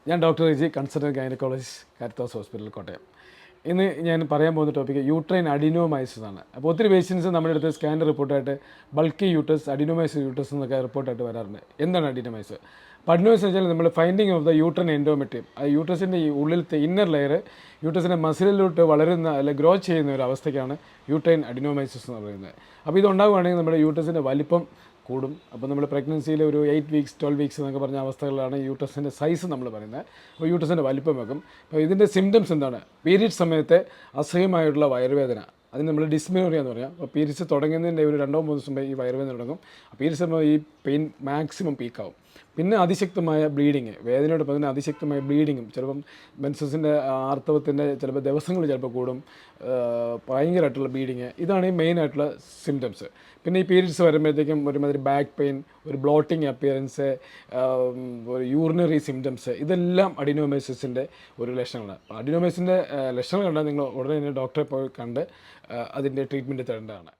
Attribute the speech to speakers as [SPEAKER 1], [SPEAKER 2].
[SPEAKER 1] ഞാൻ doctor Riji, consultant gynaecologist, Caritas hospital, Kottayam. ഇന്ന് ഞാൻ പറയാൻ പോകുന്ന ടോപ്പിക്ക് യൂട്രൈൻ അഡിനോമൈസിസ് ആണ്. അപ്പോൾ ഒത്തിരി പേഷ്യൻസ് നമ്മുടെ അടുത്ത് സ്കാൻ റിപ്പോർട്ടായിട്ട് ബൾക്കി യൂട്ടസ്, അഡിനോമൈസിസ് യൂട്ടസ് എന്നൊക്കെ റിപ്പോർട്ടായിട്ട് വരാറുണ്ട്. എന്താണ് അഡിനോമൈസിസ്? അപ്പോൾ അഡിനോമൈസിസ് വെച്ചാൽ നമ്മൾ finding of the uterine endometrium, ആ യൂട്ടസിൻ്റെ ഈ ഉള്ളിലത്തെ ഇന്നർ ലെയർ യൂട്ടസിൻ്റെ മസിലിലോട്ട് വളരുന്ന അല്ലെങ്കിൽ ഗ്രോ ചെയ്യുന്ന ഒരു അവസ്ഥയ്ക്കാണ് യൂട്രൈൻ അഡിനോമൈസിസ് എന്ന് പറയുന്നത്. അപ്പോൾ ഇതുണ്ടാകുകയാണെങ്കിൽ നമ്മുടെ യൂട്ടസിൻ്റെ വലിപ്പം കൂടും. അപ്പോൾ നമ്മൾ പ്രഗ്നൻസിയിൽ ഒരു 8 വീക്സ് 12 വീക്സ് എന്നൊക്കെ പറഞ്ഞ അവസ്ഥകളിലാണ് യൂട്ടസിൻ്റെ സൈസ് നമ്മൾ പറയുന്നത്. അപ്പോൾ യൂട്ടസിൻ്റെ വലിപ്പം വെക്കും. അപ്പോൾ ഇതിൻ്റെ സിംറ്റംസ് എന്താണ്? പീരീഡ് സമയത്തെ അസഹ്യമായിട്ടുള്ള വയറുവേദന, അതിന് നമ്മൾ ഡിസ്മിനോറിയ എന്ന് പറയാം. അപ്പോൾ പീരീഡ്സ് തുടങ്ങുന്നതിൻ്റെ ഒരു 2-3 ദിവസം മുമ്പ് ഈ വയറുവേദന തുടങ്ങും. പീരീഡ്സ് ഈ പെയിൻ മാക്സിമം പീക്കാവും. പിന്നെ അതിശക്തമായ ബ്ലീഡിങ്, വേദനയോടൊപ്പം തന്നെ അതിശക്തമായ ബ്ലീഡിങ്ങും, ചിലപ്പം മെൻസസിൻ്റെ ആർത്തവത്തിൻ്റെ ചിലപ്പോൾ ദിവസങ്ങൾ ചിലപ്പോൾ കൂടും, ഭയങ്കരമായിട്ടുള്ള ബ്ലീഡിങ്. ഇതാണ് ഈ മെയിനായിട്ടുള്ള സിംറ്റംസ്. പിന്നെ ഈ പീരീഡ്സ് വരുമ്പോഴത്തേക്കും ഒരുമാതിരി ബാക്ക് പെയിൻ, ഒരു ബ്ലോട്ടിങ് അപ്പിയറൻസ്, ഒരു യൂറിനറി സിംറ്റംസ്, ഇതെല്ലാം അഡിനോമൈസിസിൻ്റെ ഒരു ലക്ഷണങ്ങളാണ്. അഡിനോമൈസിൻ്റെ ലക്ഷണം കണ്ടാൽ നിങ്ങൾ ഉടനെ തന്നെ ഡോക്ടറെ പോയി കണ്ട് അതിൻ്റെ ട്രീറ്റ്മെൻറ്റ് തേടേണ്ടതാണ്.